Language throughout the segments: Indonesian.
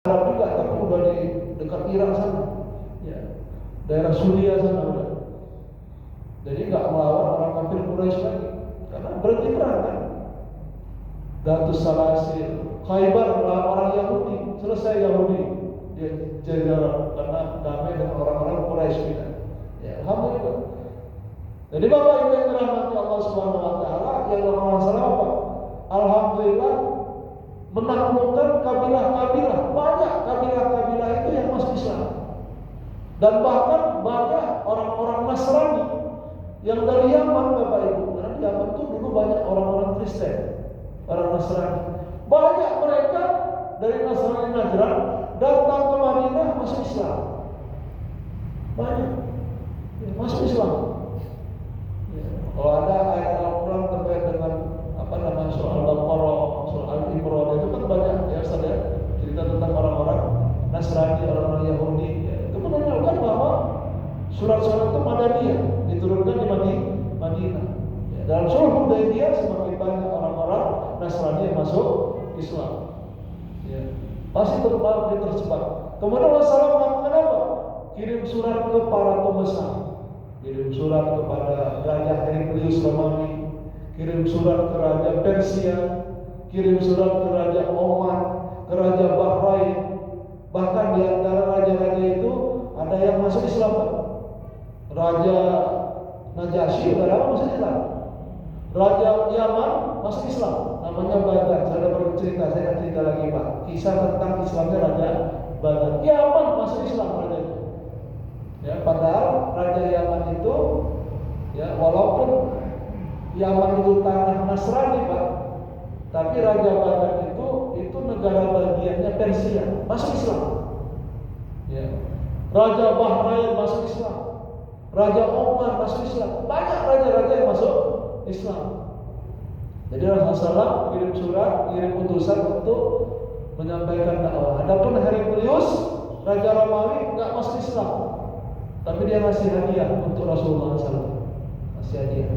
Arab juga, tapi udah di dekat Irak sana, ya, daerah Suria sana udah. Jadi nggak melawan orang kafir Quraisy lagi, karena berhenti perang kan. Datus Salasil, Khaybar melawan orang Yahudi, selesai Yahudi dia jajaran karena damai dengan orang-orang Quraisy kita. Ya, alhamdulillah. Jadi Bapak Ibu yang dirahmati Allah Subhanahu wa taala, yang masalah apa? Alhamdulillah menaklukkan kabilah-kabilah, banyak kabilah-kabilah itu yang masuk Islam. Dan bahkan banyak orang-orang Nasrani yang dari Yaman, Bapak Ibu. Karena di Yaman itu dulu banyak orang-orang Kristen, orang Nasrani. Banyak mereka dari Nasrani Najran datang ke Madinah masuk Islam. Banyak masuk Islam. Ya. Kalau ada ayat Al-Quran terkait dengan soal Al-Baqarah, soal Al-Imran, itu kan banyak ya, saudara, cerita tentang orang-orang Nasrani, orang-orang Yahudi. Ya. Itu menunjukkan bahwa surat-surat itu Madaniyah, diturunkan di Madinah. Ya. Dalam sulh Hudaybiyah semakin banyak orang-orang Nasrani yang masuk Islam. Ya. Pasti tersebar. Kemudian Rasulullah melakukan apa? Kirim surat ke para pembesar, kirim surat kepada Raja Heraklius Romawi, kirim surat ke Raja Persia, kirim surat ke Raja Oman, ke Raja Bahrain. Bahkan di antara raja-raja itu ada yang masuk Islam, Pak. Raja Najasyi udah lama masuk Islam. Raja Yaman masuk Islam, namanya Badar. Saya ada bercerita, saya akan cerita lagi, Pak, kisah tentang Islamnya Raja Badar. Yaman masuk Islam raja itu. Ya, padahal Raja Yaman itu, ya, walaupun Yaman itu tanah Nasrani, Pak, tapi Raja Badar itu negara bagiannya Persia, masuk Islam. Ya. Raja Bahrain masuk Islam, Raja Oman masuk Islam, banyak raja-raja yang masuk Islam. Jadi Rasulullah kirim surat, kirim utusan untuk menyampaikan dakwah. Adapun Heraklius, Raja Romawi, nggak masuk Islam, tapi dia ngasih hadiah untuk Rasulullah SAW, ngasih hadiah.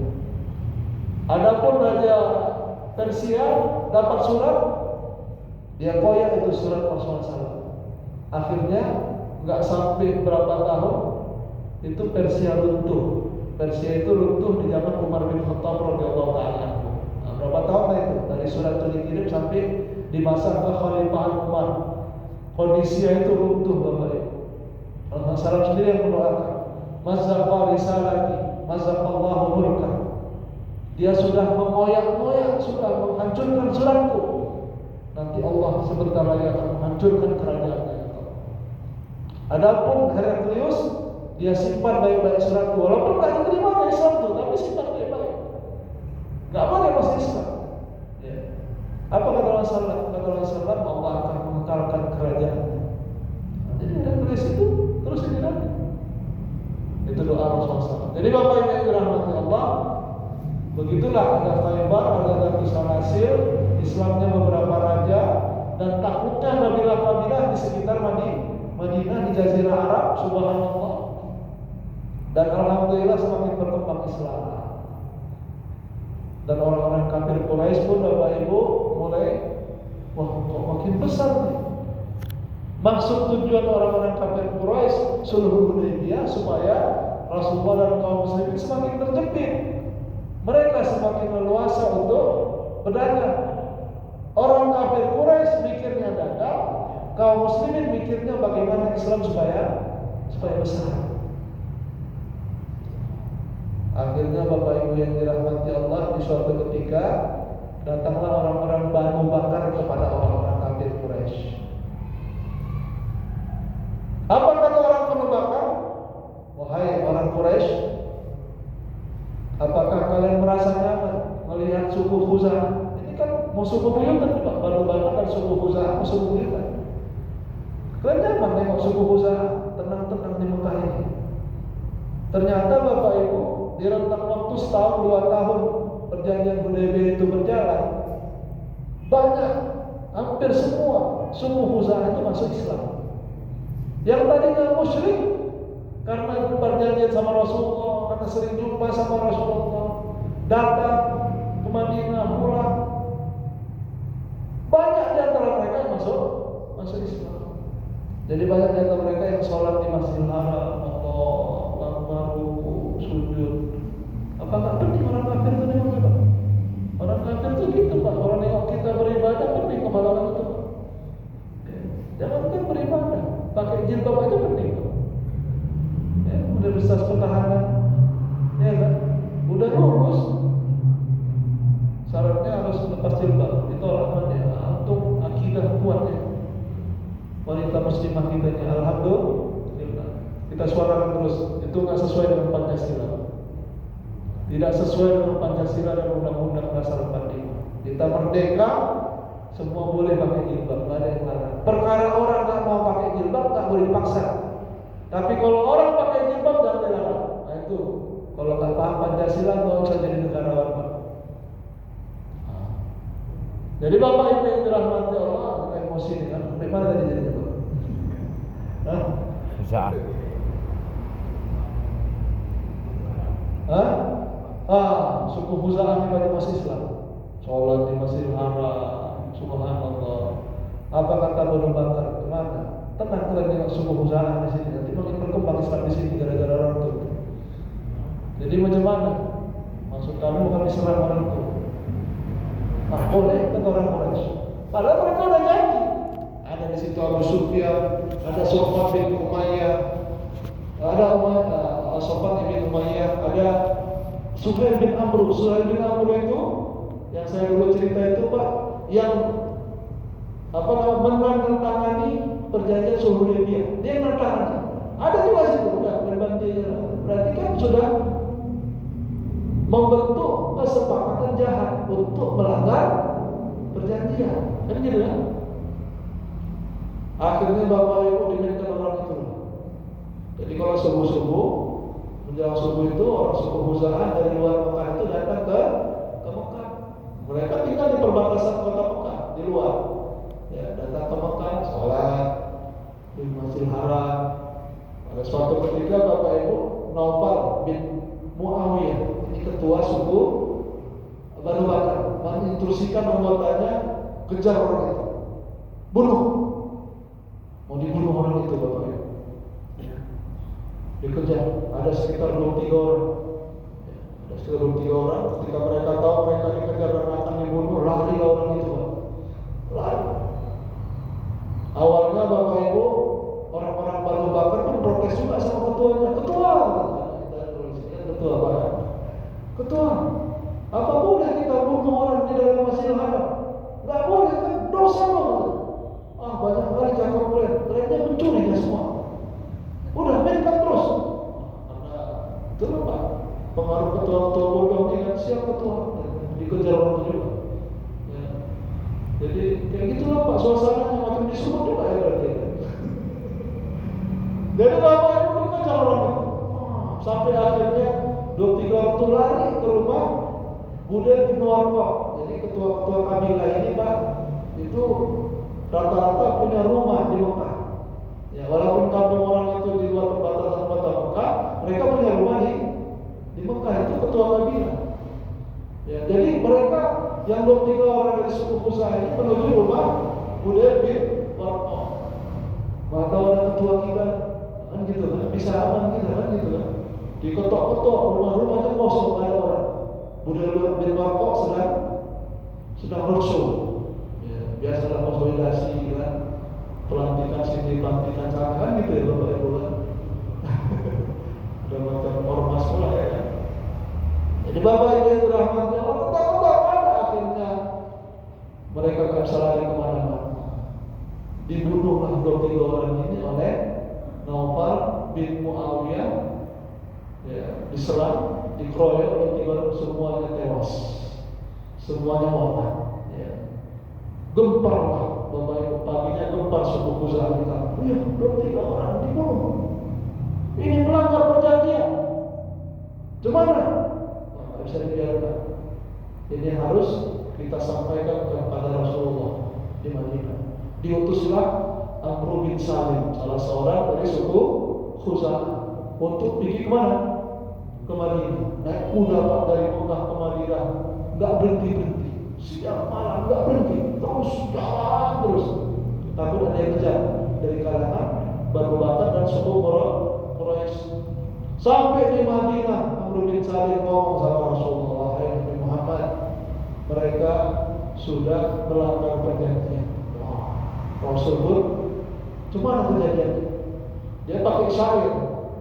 Adapun Raja Persia dapat surat, dia koyak itu surat Rasulullah SAW. Akhirnya nggak sampai berapa tahun itu Persia runtuh. Persia itu runtuh di zaman Umar bin Khattab radhiyallahu taala. Nah, berapa tahun itu dari surat itu dikirim sampai di masa kekhalifahan Umar, kondisi itu runtuh, Bapak Ibu. Rasulullah SAW sendiri yang mendoakan, mazzaqa risalati, mazzaqallahu mulka. Dia sudah mengoyak-ngoyak, sudah menghancurkan suratku. Nanti Allah sebentar lagi akan menghancurkan kerajaannya. Adapun Heraklius, dia simpan baik-baik suratku, walaupun tak diterima dari Islam itu, tapi simpan baik-baik. Gak boleh masuk Islam. Ya. Apa kata Rasulullah? Kata Rasulullah, Allah akan mengekalkan kerajaannya. Jadi Heraklius itu terus ini lagi. Itu doa Rasulullah SAW. Jadi Bapak Ibu yang dirahmati Allah, begitulah ada Khaybar, ada Datus Salasil, Islamnya beberapa raja, dan takluknya kabilah-kabilah di sekitar Madinah, di Jazirah Arab, subhanallah. Dan alhamdulillah semakin berkembang Islam. Dan orang-orang kafir Quraisy pun, Bapak Ibu, mulai, wah, kok makin besar nih. Maksud tujuan orang-orang kafir Quraisy sulh Hudaybiyah supaya Rasulullah dan kaum muslimin semakin terjepit. Mereka semakin leluasa untuk berdagang. Orang kafir Quraisy mikirnya dagang, kaum muslimin mikirnya bagaimana Islam supaya besar. Akhirnya Bapak Ibu yang dirahmati Allah, di suatu ketika datanglah orang-orang Banu Bakar kepada orang-orang kafir Quraisy. Apa kata orang Banu Bakar? Wahai orang Quraisy, apakah kalian merasa nyaman melihat suku Khuza'ah? Ini kan musuh bebuyutan, Pak. Banu Bakar dan suku Khuza'ah musuh bebuyutan. Kalian nyaman tengok suku Khuza'ah tenang-tenang di Mekah ini. Ternyata Bapak Ibu, di rentang waktu setahun 2 tahun perjanjian Hudaybiyah itu berjalan, banyak, hampir semua suku Khuza'ah itu masuk Islam. Yang tadinya musyrik karena perjanjian sama Rasulullah, karena sering jumpa sama Rasulullah, datang ke Madinah pulang, banyak di antara mereka yang masuk Islam. Jadi banyak di antara mereka yang sholat di Masjidil Haram, Allahu Akbar, ruku, sujud. Apa nggak penting orang kafir itu nengok kita? Orang kafir itu gitu Pak, orang nengok kita beribadah penting kemalangan itu Pak. Jangankan beribadah, pakai jilbab aja penting Pak. Ya, Universitas Pertahanan, ya kan? Udah lulus, syaratnya harus lepas jilbab. Itu rahmatnya untuk akidah kuatnya. Wanita muslimah kita ini, alhamdulillah. Kita suarakan terus, itu nggak sesuai dengan Pancasila. Tidak sesuai dengan Pancasila dan Undang-Undang Dasar 45. Kita merdeka, semua boleh pakai jilbab, nggak ada yang larang. Perkara orang nggak mau pakai jilbab nggak boleh dipaksa. Tapi kalau orang pakai jilbab jangan dilarang. Nah itu, kalau nggak paham Pancasila nggak usah jadi negarawan Pak. Jadi Bapak Ibu yang dirahmati Allah, kita emosi nih kan? Bagaimana tadi jadi Pak? Bisa. Suku Khuza'ah ibadah masih Islam. Sholat di Masjidil Haram, subhanallah. Apa kata Abu Bakar? Kemana? Tenang kalian dengan suku Khuza'ah di sini. Nanti makin berkembang Islam di sini gara-gara orang itu. Jadi macam mana? Maksud kamu kami serang orang itu? Boleh kata orang Quraisy. Padahal mereka udah janji. Ada di situ Abu Sufyan, ada Sofwan bin Umayyah, ada Sofwan bin Umayyah, ada Sufyan bin Amr. Sufyan bin Amr itu yang saya dulu cerita itu Pak, yang menandatangani perjanjian Sulh Hudaybiyah. Dia yang menandatangani. Ada juga situ, udah berbantinya. Berarti kan sudah membentuk kesepakatan jahat untuk melanggar perjanjian. Kan gitu ya? Akhirnya Bapak Ibu diminta orang itu. Jadi kalau subuh-subuh menjelang subuh itu orang suku Khuza'ah dari luar Mekah itu datang ke Mekah. Mereka tinggal di perbatasan kota Mekah di luar. Ya, datang ke Mekah, sholat di Masjidil Haram. Pada suatu ketika Bapak Ibu Naufal bin Muawiyah, ini ketua suku Banu Bakar, menginstruksikan anggotanya kejar orang itu, bunuh. Mau dibunuh orang itu Bapak Ibu. Dikejar, ada sekitar 23 orang. Ada sekitar 23 orang. Ketika mereka tahu mereka dikejar dan akan dibunuh, lari orang itu Pak. Lari. Awalnya Bapak Ibu, orang-orang Banu Bakar pun protes juga sama ketuanya. Ketua Pak. Ketua, apa boleh kita bunuh orang di dalam Masjidil Haram? Enggak boleh kan, dosa loh. Banyak kali cakap boleh, ternyata mencuri dia semua. Udah, mainkan terus. Karena itu Pak, pengaruh ketua-ketua bodoh ini kan siap ketua, dikejar orang itu juga. Ya. Jadi kayak gitulah Pak, suasananya makin disuruh juga ya berarti. Jadi Bapak Ibu dikejar orang itu. Sampai akhirnya 23 orang itu lari ke rumah Budail bin Warqa. Jadi ketua-ketua kabilah ini Pak, itu rata-rata punya rumah di Mekah. Ya, walaupun kampung orang itu di luar perbatasan kota Mekah, mereka punya rumah di Mekah. Itu ketua kabilah. Ya, jadi mereka yang 23 orang dari suku Khuza'ah ini menuju rumah Budail bin Warqa. Maka ada ketua kita kan gitu kan, bisa aman kita kan gitu kan. Diketok-ketok rumah-rumahnya kosong, nggak ada orang. Budail bin Warqa sedang roadshow. Ya, biasalah konsolidasi kan, pelantikan sini, pelantikan sana kan gitu ya Bapak Ibu kan. Udah macam ormas pula ya kan. Jadi Bapak Ibu yang dirahmati Allah, ketok-ketok ada akhirnya mereka nggak bisa lari kemana-mana. Dibunuhlah 23 orang ini oleh Naufal bin Muawiyah. Ya, diserang, dikeroyok, 23 orang semuanya tewas, semuanya wafat. Ya. Gemparlah Bapak Ibu, paginya gempar suku Khuza'ah kita. Ya, 23 orang dibunuh. Ini melanggar perjanjian. Gimana? Nggak bisa dibiarkan. Ini harus kita sampaikan kepada Rasulullah di Madinah. Diutuslah Amr bin Salim, salah seorang dari suku Khuza'ah, untuk pergi kemana? Ke Madinah. Naik kuda Pak dari Mekah ke Madinah, nggak berhenti. Siang malam nggak berhenti, terus jalan terus. Takut ada yang kejar dari kalangan suku Quraisy. Sampai di Madinah, Amr bin Salim ngomong sama Rasulullah, "Hai Nabi Muhammad, mereka sudah melanggar perjanjian." Rasul pun, cuma kejadian. Dia pakai syair.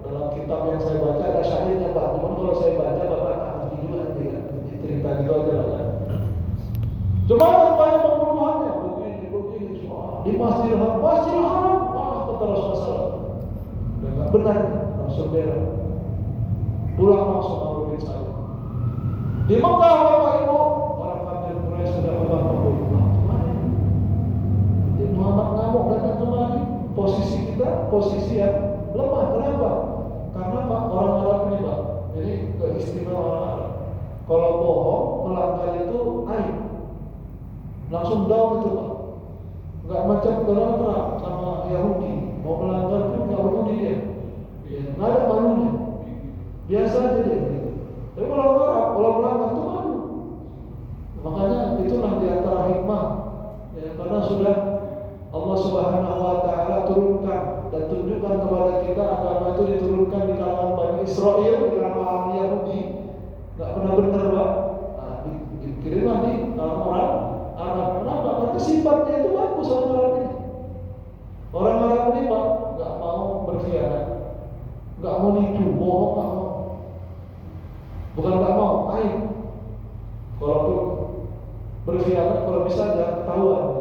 Dalam kitab yang saya baca ada syairnya Pak. Cuma kalau saya baca Bapak tak ngerti juga nanti kan. Cerita gitu aja lah kan. Cuma banyak pembunuhannya. Begini semua. Di Masjidil Haram. Kata Rasulullah. Enggak benar. Rasul berak. Pulang langsung Amr bin Salim. Di Mekah Bapak Ibu, orang kafir Quraisy sudah membunuh. Muhammad ngamuk datang kemari. Posisi kita posisi yang lemah. Kenapa? Karena Pak, orang Arab ini Pak, jadi keistimewaan orang Arab. Kalau bohong melanggar itu aib, langsung down itu Pak. Nggak macam Donald Trump sama Yahudi, mau melanggar pun nggak bunuh dia, nggak ada malunya, biasa aja dia. Tapi kalau Arab, kalau melanggar itu malu. Makanya itulah di antara hikmah, ya, karena sudah Allah Subhanahu wa Ta'ala turunkan dan tunjukkan kepada kita agama itu diturunkan di kalangan Bani Israel, di kalangan Yahudi, nggak pernah benar Pak. Nah, dikirimlah di kalangan orang Arab. Kenapa? Karena sifatnya itu bagus orang Arab ini. Orang Arab ini Pak nggak mau berkhianat, nggak mau nipu, bohong nggak mau. Bukan nggak mau, aib. Kalau berkhianat, kalau bisa jangan ketahuan.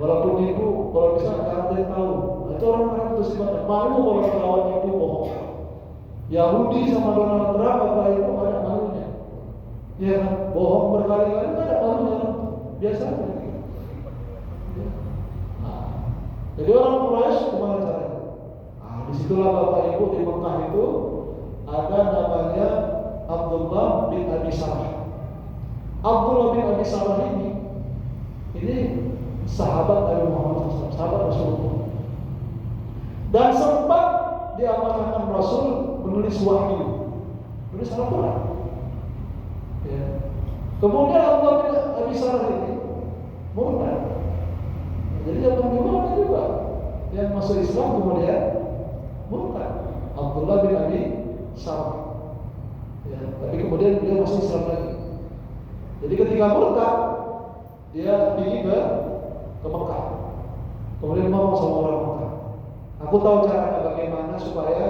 Walaupun itu, kalau bisa jangan dia tahu. Nah, itu orang-orang itu sifatnya malu kalau ketahuan itu bohong. Yahudi sama Donald Trump apa itu ada malunya. Ya kan, bohong berkali-kali ada malunya. Biasa aja. Nah, jadi orang Quraisy kemana caranya? Nah, disitulah Bapak Ibu di Mekah itu ada namanya Abdullah bin Abi Sarh. Abdullah bin Abi Sarh ini sahabat Nabi Muhammad SAW, sahabat Rasulullah. Dan sempat diamanahkan Rasul menulis wahyu, menulis Al-Quran. Ya. Kemudian Abdullah bin Abi Sarh ini murtad. Jadi zaman dulu ada juga yang masuk Islam kemudian murtad. Abdullah bin Abi Sarh. Ya, tapi kemudian dia masuk Islam lagi. Jadi ketika murtad, dia pergi ke Mekah. Kemudian ngomong sama orang Mekah, "Aku tahu caranya bagaimana supaya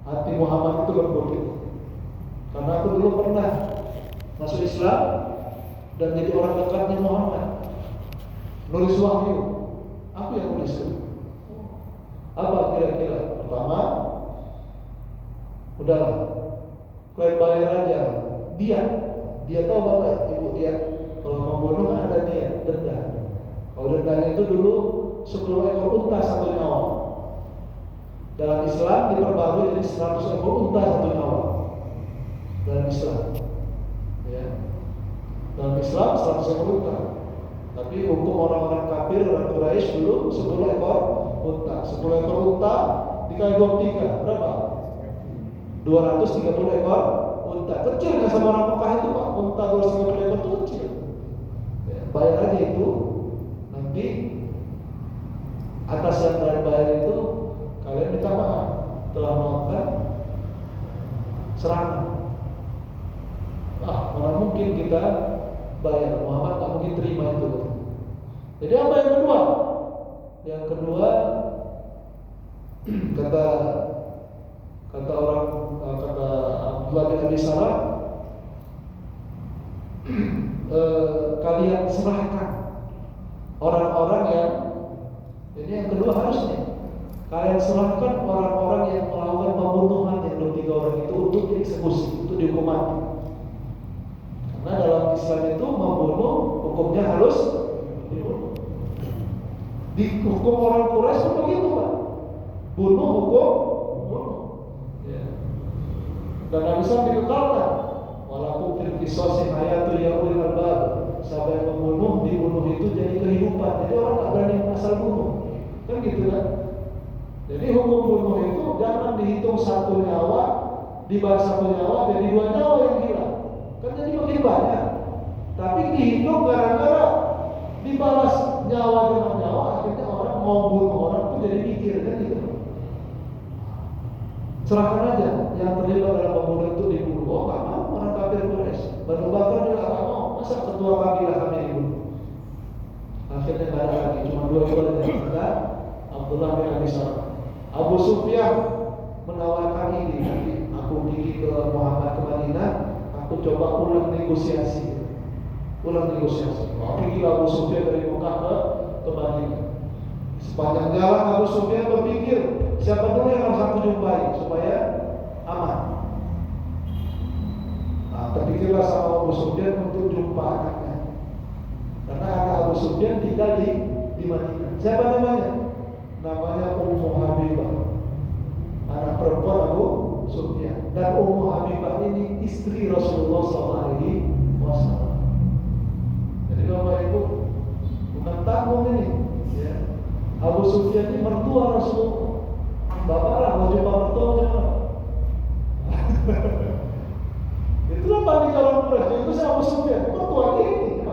hati Muhammad itu lembut. Karena aku dulu pernah masuk Islam dan jadi orang dekatnya Muhammad. Nulis wahyu, aku yang nulis itu. Apa kira-kira? Pertama, udahlah, kalian bayar aja. Dia tahu Bapak Ibu dia kalau membunuh ada dia denda. Kalau dendanya itu dulu 10 ekor unta satu nyawa. Dalam Islam diperbarui jadi 100 ekor unta satu nyawa. Dalam Islam, ya. Dalam Islam 100 ekor unta. Tapi hukum orang-orang kafir orang Quraisy dulu 10 ekor unta. 10 ekor unta dikali 23 berapa? 230 ekor unta. Kecil nggak sama orang Mekah itu Pak? Unta 230 ekor itu kecil. Ya, bayar aja itu. Nanti atas yang dari bayar itu kalian minta maaf telah melakukan serangan. Mana mungkin kita bayar, Muhammad tak mungkin terima itu. Jadi apa yang kedua? Yang kedua kata Abdullah bin Abi Sarh, kalian serahkan orang-orang yang ini yang kedua harusnya kalian serahkan orang-orang yang melakukan pembunuhan yang 23 orang itu untuk dieksekusi, untuk dihukum mati. Karena dalam Islam itu membunuh hukumnya harus dibunuh. Di hukum orang Quraisy pun begitu Pak. Bunuh hukum bunuh. Ya. Dan Nabi SAW dikekalkan. Walaupun fil qisasi hayatul ya ulil albab. Siapa yang membunuh, dibunuh itu jadi kehidupan. Jadi orang tak berani asal bunuh. Kan gitu kan? Jadi hukum bunuh itu jangan dihitung satu nyawa, dibalas satu nyawa, jadi 2 nyawa yang hilang. Kan jadi makin banyak. Tapi dihitung gara-gara dibalas nyawa dengan nyawa, akhirnya orang mau bunuh orang itu jadi mikir kan gitu. serahkan aja yang terlibat dalam pembunuhan itu dibunuh. Oh nggak mau orang kafir Quraisy. Banu Bakar juga nggak mau. Masa ketua kabilah kami dibunuh? Akhirnya nggak ada lagi, cuma dua aja. Ada Abdullah bin Abi Sarh. Abu Sufyan menawarkan ini, nanti aku pergi ke Muhammad ke Madinah, aku coba ulang negosiasi. Pergi Abu Sufyan dari Mekah ke Madinah. Sepanjang jalan Abu Sufyan berpikir siapa dulu yang harus aku jumpai supaya aman. Nah, terpikirlah sama Abu Sufyan untuk jumpa anaknya. Karena anak Abu Sufyan tinggal di Madinah. Siapa namanya? Namanya Ummu Habibah, anak perempuan Abu Sufyan. Dan Ummu Habibah ini istri Rasulullah SAW. Jadi Bapak Ibu bukan tanggung ini, ya. Abu Sufyan ini mertua Rasulullah. Bapak lah mau jumpa mertua macam mana? Itulah panik kalau Quraisy. Itu si Abu Sufyan, mertua ini.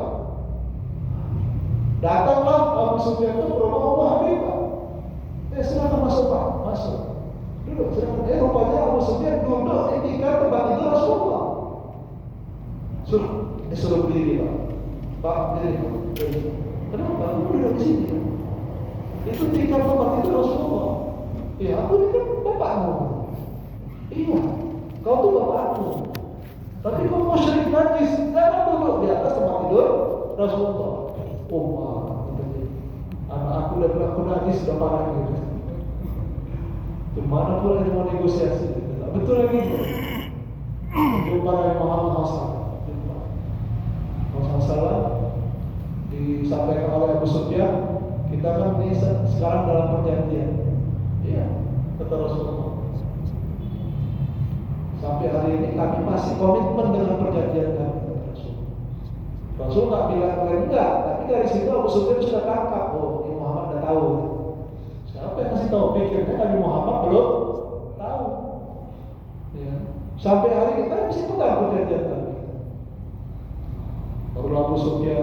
Datanglah Abu Sufyan itu ke rumah Ummu Habibah. Silakan masuk Pak, masuk. Duduk, silakan. Rupanya Abu Sufyan duduk di tempat tidur Rasulullah. Suruh berdiri Pak. Pak, berdiri. Kenapa? Aku duduk di sini. Itu tinggal tempat tidur Rasulullah. Ya, aku ini kan bapakmu. Iya, kau tuh bapakmu. Tapi kau mau syirik najis, jangan duduk di atas tempat tidur Rasulullah. Anak aku udah berlaku najis, sudah parah gitu. Gimana pula dia mau negosiasi? Betul lagi. Jumpa Nabi Muhammad SAW disampaikan oleh Abu Sufyan. Kita kan ini sekarang dalam perjanjian. Iya, kata Rasulullah. Sampai hari ini kami masih komitmen dengan perjanjian kami. Rasul nggak bilang kalian enggak, tapi dari situ Abu Sufyan sudah tangkap. Oh, ini Muhammad udah tahu. Siapa yang kasih tahu? Pikirnya Nabi Muhammad belum tahu. Ya. Sampai hari kita masih pegang perjanjian kami. Baru Abu Sufyan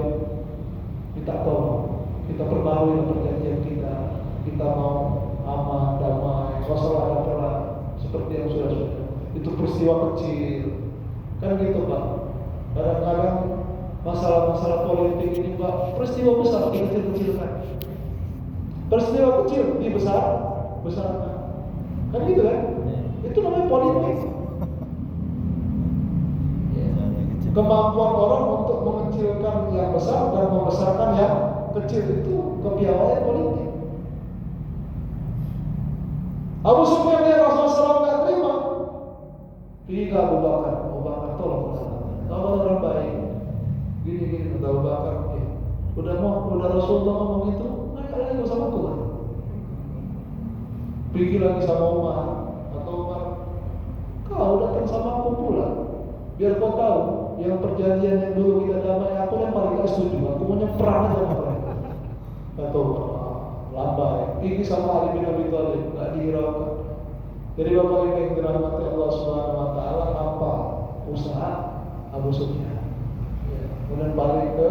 minta tolong, kita perbarui perjanjian kita. Kita mau aman, damai, masalah ada perang seperti yang sudah-sudah. Itu peristiwa kecil, kan gitu Pak. Kadang-kadang masalah-masalah politik ini Pak, peristiwa besar dikecil-kecilkan, peristiwa kecil dibesarkan, kan gitu kan? Itu namanya politik. Kemampuan orang untuk mengecilkan yang besar dan membesarkan yang kecil itu kepiawaian politik. Abu Sufyan lihat Rasulullah SAW nggak terima. Tiga Abu Bakar tolong kalau orang baik. Gini kata Abu Bakar, udah Rasulullah ngomong itu, nggak lagi sama Tuhan. Pergi lagi sama Umar atau Umar, kau datang sama aku pula, biar kau tahu yang perjanjian yang dulu kita damai, aku yang paling gak setuju, aku mau perang aja sama mereka. Kata Umar, lambai. Pergi sama Ali bin Abi Thalib, nggak dihiraukan. Jadi Bapak Ibu yang dirahmati Allah Subhanahu Wa Taala, apa usaha Abu Sufyan? Kemudian balik ke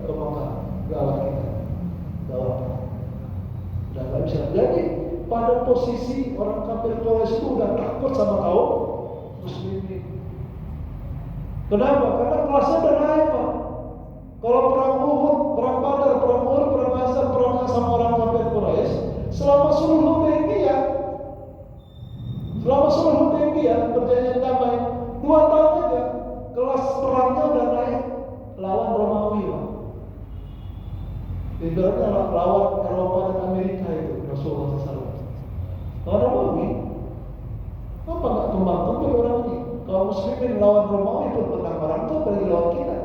Mekah, gawat kita, gawat. Udah nggak bisa. Jadi pada posisi orang kafir Quraisy itu udah takut sama kaum muslimin. Kenapa? Karena kelasnya udah naik Pak. Kalau perang Uhud, perang Badar, perang Uhud, perang Ahzab, perang sama orang kafir Quraisy, selama sulh Hudaybiyah, perjanjian damai 2 tahun aja, kelas perangnya udah naik. Lawan Romawi Pak. Ibaratnya lawan Eropa dan Amerika itu Rasulullah SAW. Lawan Romawi, apa nggak kembang-kembang orang ini? Kalau muslimin lawan Romawi pun menang barang itu apalagi lawan kita.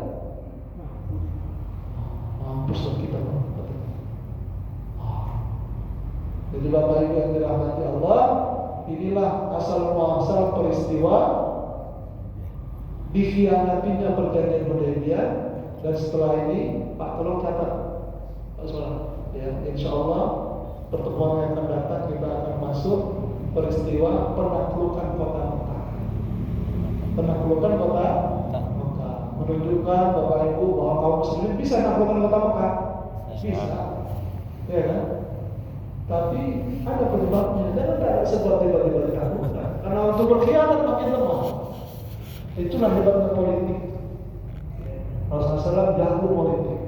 Mampuslah kita Pak. Jadi Bapak Ibu yang dirahmati Allah, inilah asal muasal peristiwa dikhianatinya perjanjian Hudaybiyah. Dan setelah ini Pak tolong catat Pak Solah, ya, insya Allah pertemuan yang akan datang kita akan masuk peristiwa penaklukan kota Mekah. Penaklukan kota Mekah menunjukkan Bapak Ibu bahwa kaum muslimin bisa menaklukkan kota Mekah, bisa, ya kan? Tapi ada penyebabnya. Dan tidak ada sebab tiba-tiba dikabulkan. Karena untuk berkhianat makin lemah. Itulah hebatnya politik. Rasulullah SAW jago politik.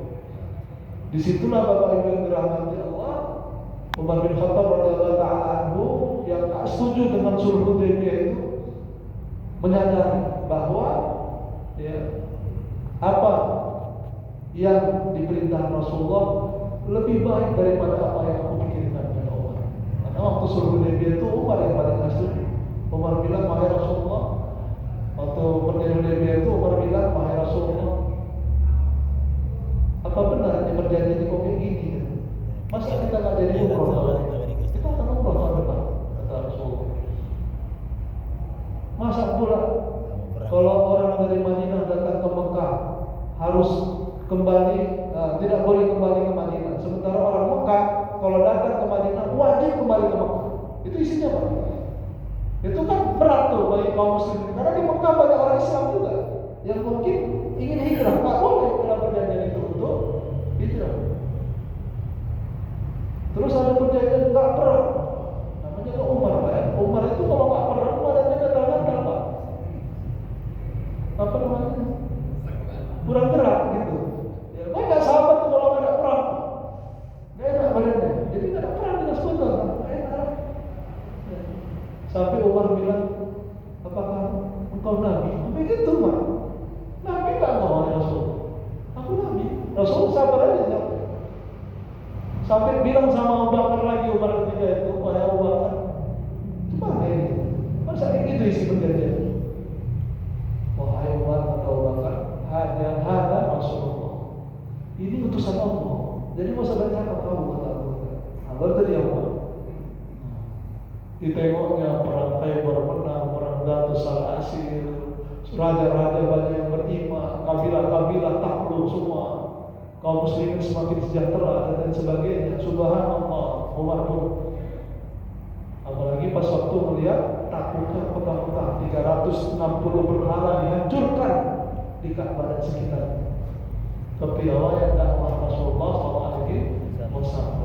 Disitulah Bapak Ibu yang dirahmati Allah, Umar bin Khattab radhiyallahu taala anhu yang tak setuju dengan sulh Hudaybiyah itu menyadari bahwa apa yang diperintah Rasulullah lebih baik daripada apa yang aku pikirkan pada Umar. Karena waktu sulh Hudaybiyah itu Umar yang paling tak setuju. Umar bilang, wahai Rasulullah, waktu perjanjian Hudaybiyah itu Umar bilang, wahai Rasulullah, apa benar yang perjanjian kok kayak gini? Masa kita nggak jadi umroh? Kita akan umroh tahun depan, kata Rasulullah. Masa pula kalau orang dari Madinah datang ke Mekah harus kembali, tidak boleh kembali ke Madinah. Sementara orang Mekah kalau datang ke Madinah wajib kembali ke Mekah. Itu isinya apa? Itu kan berat tuh bagi kaum muslimin. Karena di Mekah banyak orang Islam juga yang mungkin ingin hijrah. Tak boleh dalam perjanjian itu untuk hijrah. Terus ada perjanjian nggak perang, namanya ke Umar, ya. Umar itu kalau nggak perang, badannya katakan apa namanya? Kurang gerak gitu. Ya, banyak sahabat tuh kalau nggak ada perang, nggak enak badannya. Jadi nggak ada perang dengan sekutu, nggak enak. Ya. Sampai Umar bilang, apakah engkau nabi? Begitu mah. Nabi nggak mau Rasul. Aku nabi. Rasul sabar aja. Sampai bilang sama Abu Bakar lagi, Umar ketika itu, wahai Abu Bakar, gimana ini? Masa ini gitu isi perjanjian? Wahai Umar, kata Abu Bakar, hada Rasulullah. Ini utusan Allah. Jadi masa banyak apa kamu kata Abu Bakar? Nah, baru tadi Umar. Ditengoknya perang Khaybar menang, perang Ghatus al-Asir, raja-raja banyak yang beriman, kabilah-kabilah takluk semua. Kaum muslimin semakin sejahtera dan sebagainya. Subhanallah, Umar pun. Apalagi pas waktu melihat takutnya kota-kota 360 berhala dihancurkan di Ka'bah dan sekitarnya. Kepiawaian dakwah Rasulullah SAW